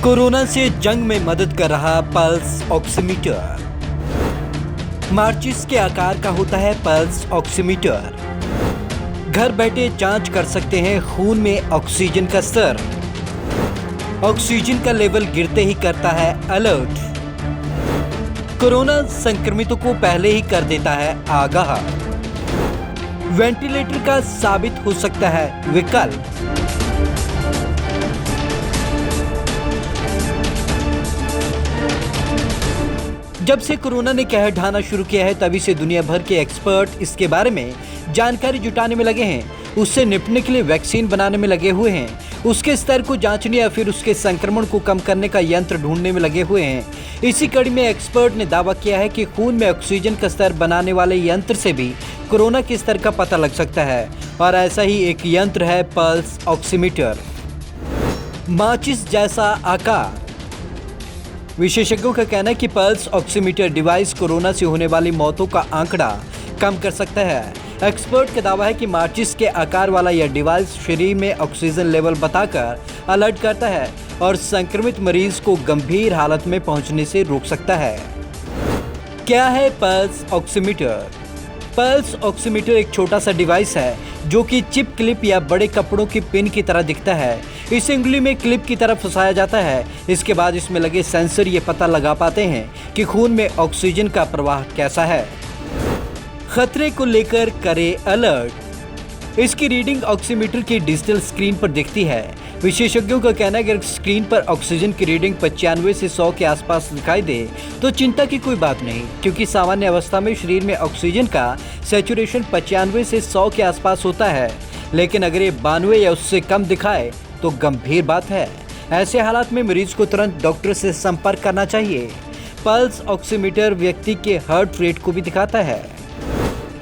Corona से जंग में मदद कर रहा पल्स ऑक्सीमीटर। माचिस के आकार का होता है पल्स ऑक्सीमीटर। घर बैठे जांच कर सकते हैं खून में ऑक्सीजन का स्तर। ऑक्सीजन का लेवल गिरते ही करता है अलर्ट। कोरोना संक्रमितों को पहले ही कर देता है आगाह। वेंटिलेटर का साबित हो सकता है विकल्प। जब से कोरोना ने कहर ढाना शुरू किया है तभी से दुनिया भर के एक्सपर्ट इसके बारे में जानकारी जुटाने में लगे हैं। उससे निपटने के लिए वैक्सीन बनाने में लगे हुए हैं। उसके स्तर को जांचने या फिर उसके संक्रमण को कम करने का यंत्र ढूंढने में लगे हुए हैं। इसी कड़ी में एक्सपर्ट ने दावा किया है कि खून में ऑक्सीजन का स्तर बनाने वाले यंत्र से भी कोरोना के स्तर का पता लग सकता है। और ऐसा ही एक यंत्र है पल्स ऑक्सीमीटर। माचिस जैसा आकार। विशेषज्ञों का कहना है कि पल्स ऑक्सीमीटर डिवाइस कोरोना से होने वाली मौतों का आंकड़ा कम कर सकता है। एक्सपर्ट का दावा है कि माचिस के आकार वाला यह डिवाइस शरीर में ऑक्सीजन लेवल बताकर अलर्ट करता है और संक्रमित मरीज को गंभीर हालत में पहुंचने से रोक सकता है। क्या है पल्स ऑक्सीमीटर? पल्स ऑक्सीमीटर एक छोटा सा डिवाइस है जो कि चिप क्लिप या बड़े कपड़ों की पिन की तरह दिखता है। इसे उंगली में क्लिप की तरह फंसाया जाता है। इसके बाद इसमें लगे सेंसर ये पता लगा पाते हैं कि खून में ऑक्सीजन का प्रवाह कैसा है। खतरे को लेकर करे अलर्ट। इसकी रीडिंग ऑक्सीमीटर की डिजिटल स्क्रीन पर दिखती है। विशेषज्ञों का कहना है कि अगर स्क्रीन पर ऑक्सीजन की रीडिंग 95 से 100 के आसपास दिखाई दे तो चिंता की कोई बात नहीं, क्योंकि सामान्य अवस्था में शरीर में ऑक्सीजन का सैचुरेशन 95 से 100 के आसपास होता है। लेकिन अगर ये 92 या उससे कम दिखाए तो गंभीर बात है। ऐसे हालात में मरीज को तुरंत डॉक्टर से संपर्क करना चाहिए। पल्स ऑक्सीमीटर व्यक्ति के हार्ट रेट को भी दिखाता है।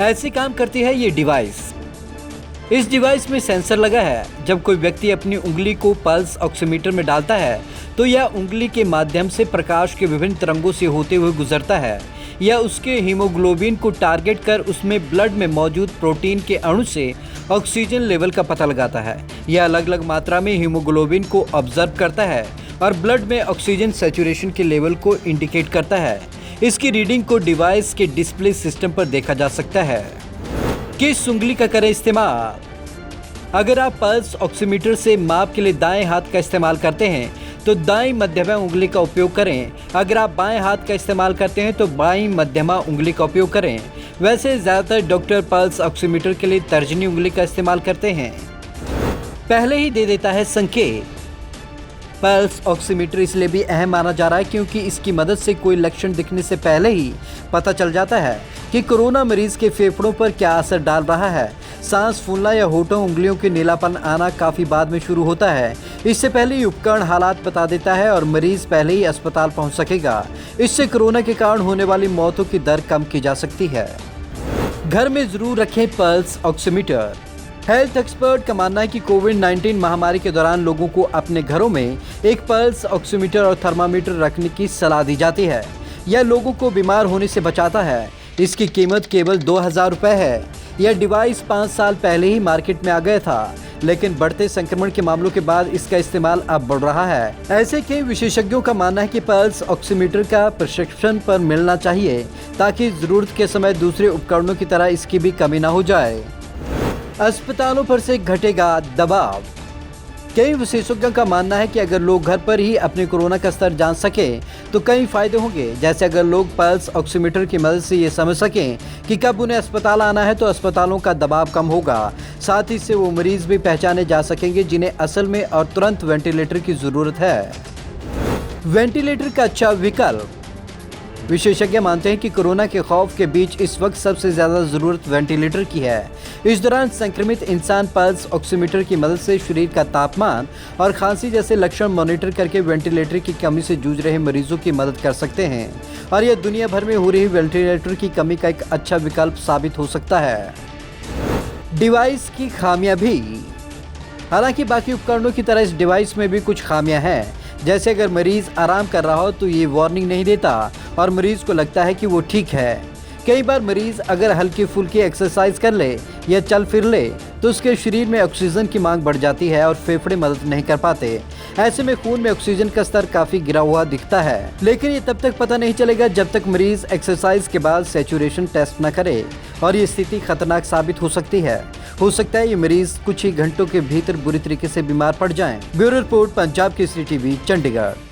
ऐसे काम करती है ये डिवाइस। इस डिवाइस में सेंसर लगा है। जब कोई व्यक्ति अपनी उंगली को पल्स ऑक्सीमीटर में डालता है तो यह उंगली के माध्यम से प्रकाश के विभिन्न तरंगों से होते हुए गुजरता है। यह उसके हीमोग्लोबिन को टारगेट कर उसमें ब्लड में मौजूद प्रोटीन के अणु से ऑक्सीजन लेवल का पता लगाता है। यह अलग अलग मात्रा में हीमोग्लोबिन को ऑब्जर्व करता है और ब्लड में ऑक्सीजन सैचुरेशन के लेवल को इंडिकेट करता है। इसकी रीडिंग को डिवाइस के डिस्प्ले सिस्टम पर देखा जा सकता है। किस उंगली का करें इस्तेमाल? अगर आप पल्स ऑक्सीमीटर से माप के लिए दाएं हाथ का इस्तेमाल करते हैं तो दाईं मध्यमा उंगली का उपयोग करें। अगर आप बाएं हाथ का इस्तेमाल करते हैं तो बाईं मध्यमा उंगली का उपयोग करें। वैसे ज़्यादातर डॉक्टर पल्स ऑक्सीमीटर के लिए तर्जनी उंगली का इस्तेमाल करते हैं। पहले ही दे देता है संकेत। पल्स ऑक्सीमीटर इसलिए भी अहम माना जा रहा है क्योंकि इसकी मदद से कोई लक्षण दिखने से पहले ही पता चल जाता है कि कोरोना मरीज के फेफड़ों पर क्या असर डाल रहा है। सांस फूलना या होठों उंगलियों के नीलापन आना काफ़ी बाद में शुरू होता है। इससे पहले ही उपकरण हालात बता देता है और मरीज पहले ही अस्पताल पहुंच सकेगा। इससे कोरोना के कारण होने वाली मौतों की दर कम की जा सकती है। घर में जरूर रखें पल्स ऑक्सीमीटर। हेल्थ एक्सपर्ट का मानना है कि कोविड-19 महामारी के दौरान लोगों को अपने घरों में एक पल्स ऑक्सीमीटर और थर्मामीटर रखने की सलाह दी जाती है। यह लोगों को बीमार होने से बचाता है। इसकी कीमत केवल 2000 रुपये है। यह डिवाइस 5 साल पहले ही मार्केट में आ गया था, लेकिन बढ़ते संक्रमण के मामलों के बाद इसका इस्तेमाल अब बढ़ रहा है। ऐसे कई विशेषज्ञों का मानना है कि पल्स ऑक्सीमीटर का प्रिस्क्रिप्शन पर मिलना चाहिए ताकि जरूरत के समय दूसरे उपकरणों की तरह इसकी भी कमी न हो जाए। अस्पतालों पर से घटेगा दबाव। कई विशेषज्ञों का मानना है कि अगर लोग घर पर ही अपने कोरोना का स्तर जान सकें तो कई फायदे होंगे। जैसे अगर लोग पल्स ऑक्सीमीटर की मदद से ये समझ सकें कि कब उन्हें अस्पताल आना है तो अस्पतालों का दबाव कम होगा। साथ ही इससे वो मरीज भी पहचाने जा सकेंगे जिन्हें असल में और तुरंत वेंटिलेटर की ज़रूरत है। वेंटिलेटर का अच्छा विकल्प। विशेषज्ञ मानते हैं कि कोरोना के खौफ के बीच इस वक्त सबसे ज़्यादा ज़रूरत वेंटिलेटर की है। इस दौरान संक्रमित इंसान पल्स ऑक्सीमीटर की मदद से शरीर का तापमान और खांसी जैसे लक्षण मॉनिटर करके वेंटिलेटर की कमी से जूझ रहे मरीजों की मदद कर सकते हैं और यह दुनिया भर में हो रही वेंटिलेटर की कमी का एक अच्छा विकल्प साबित हो सकता है। डिवाइस की खामियां भी। हालांकि बाकी उपकरणों की तरह इस डिवाइस में भी कुछ खामियां हैं। जैसे अगर मरीज आराम कर रहा हो तो ये वार्निंग नहीं देता और मरीज को लगता है कि वो ठीक है। कई बार मरीज अगर हल्की फुल्की एक्सरसाइज कर ले या चल फिर ले तो उसके शरीर में ऑक्सीजन की मांग बढ़ जाती है और फेफड़े मदद नहीं कर पाते। ऐसे में खून में ऑक्सीजन का स्तर काफी गिरा हुआ दिखता है, लेकिन ये तब तक पता नहीं चलेगा जब तक मरीज एक्सरसाइज के बाद सैचुरेशन टेस्ट न करे और ये स्थिति खतरनाक साबित हो सकती है। हो सकता है ये मरीज कुछ ही घंटों के भीतर बुरी तरीके से बीमार पड़ जाएं। Bureau report, Punjab Kesari TV, Chandigarh.